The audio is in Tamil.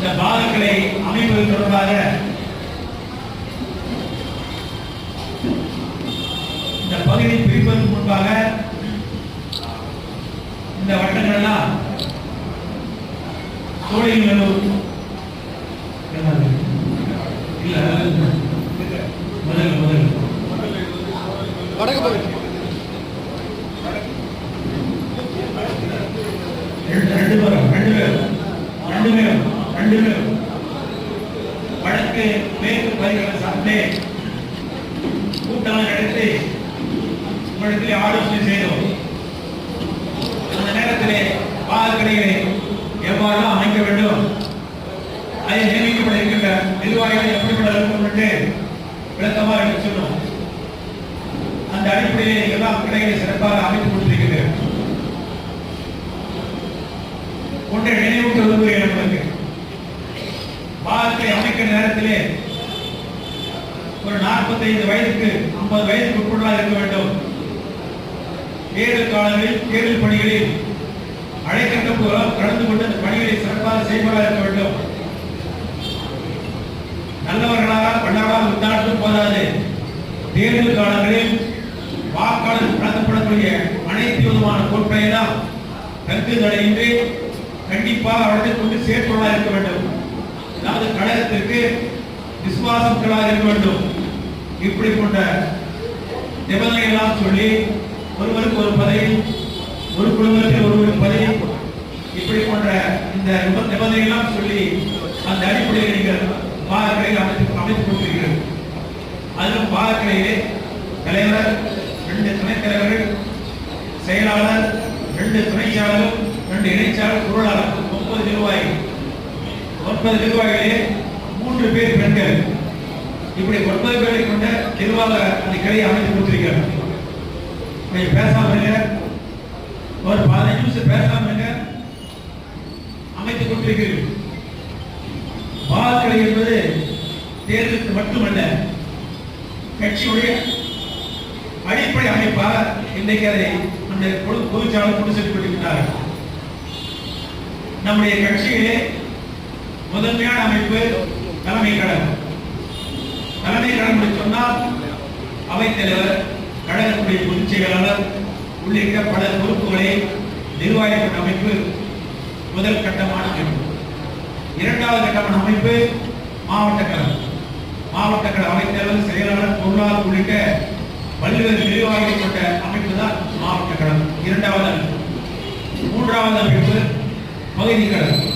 இந்த பாகங்களை அமைப்பது தொடர்பாக இந்த பகுதியை பிரிப்பதற்கு முன்பாக இந்த வட்டங்கள் எல்லாம் சோழிங்கநல்லூர் இல்ல முதல் வடக்கு பகுதி ரெண்டு பேரும் வடக்கு மேற்கு பகுதிகளை சார்ந்தே கூட்டம் நடத்தி உங்களிடத்திலே ஆலோசனை செய்தோம். அந்த நேரத்திலே பாகக்கடைகளை எவ்வாறு அமைக்க வேண்டும், அதை நியமிக்கப்பட இருக்கின்ற நிர்வாகிகள் எப்படிப்பட இருக்கும் என்று விளக்கமாக எடுத்து சொன்னோம். அந்த அடிப்படையிலே எல்லாம் கடைகளை சிறப்பாக அமைத்துக் கொடுத்திருக்கிறேன். ஒன்றை நினைவூட்ட விரும்புகிறேன். உங்களுக்கு பாகத்தை அமைக்கிற நேரத்திலே ஒரு 45 வயதுக்கு 50 வயதுக்கு உட்பட்டதாக இருக்க வேண்டும். தேர்தல் காலங்களில் தேர்தல் பணிகளில் அழைக்கின்ற போதும் கலந்து கொண்டு அந்த பணிகளை சிறப்பாக செய்வதாக இருக்க வேண்டும். நல்லவர்களாக பண்ணவர்களாக இருந்தாலும் போதாது. தேர்தல் காலங்களில் வாக்காளர் நடத்தப்படக்கூடிய அனைத்து விதமான பொருட்களையெல்லாம் கருத்து தடையின்றி கண்டிப்பாக அவர்களை கொண்டு சேர்ப்பவர்களாக இருக்க வேண்டும். அதாவது கழகத்திற்கு விசுவாசங்களாக இருக்க வேண்டும். இப்படி போன்ற நிபந்தனைகளாம் சொல்லி ஒருவருக்கு ஒரு பதவி, ஒரு குடும்பத்தில் ஒருவருக்கு பதவி, இப்படி போன்ற இந்த நிபந்தனைகளாம் சொல்லி அந்த அடிப்படையில் நீங்கள் பாகக்கடையில் அமைத்துக் கொடுக்கிறீர்கள். அதிலும் பாகக்கடையிலே தலைவர், 2 துணைத் தலைவர்கள், செயலாளர், 2 துணை செயலாளர், 2 இணைச்சாளர், பொருளாளர், 9 நிர்வாகிகள். 9 நிர்வாகிகளே 3 பேர் பெண்கள். இப்படி 9 பேரை கொண்ட நிர்வாக அந்த கிளையை அமைத்து கொடுத்திருக்கிறார். பேசாம ஒரு 15 நிமிஷம் பேசாம அமைத்து கொடுத்திருக்கிறீர்கள். பாகக்கடை என்பது தேர்தலுக்கு மட்டுமல்ல, கட்சியுடைய அடிப்படை அமைப்பாக இன்றைக்கு அதை அந்த பொதுச்சாளர் கொண்டு செல்லப்பட்டிருக்கிறார்கள். நம்முடைய கட்சியிலே முதன்மையான அமைப்பு தலைமை கழகம். தலைமை கழகம் என்று சொன்னால் அவைத்தலைவர், கழகத்துடைய பொதுச் செயலாளர் உள்ளிட்ட பல பொறுப்புகளை நிர்வாகிக்கும் அமைப்பு முதல் கட்டமான அமைப்பு. இரண்டாவது கட்டமான அமைப்பு மாவட்ட கழகம். மாவட்ட கழக அவைத்தலைவர், செயலாளர், பொருளாளர் உள்ளிட்ட பல்வேறு நிர்வாகிகள் கொண்ட அமைப்பு தான் மாவட்ட கழகம். இரண்டாவது அமைப்பு. மூன்றாவது அமைப்பு பகுதி கழகம்.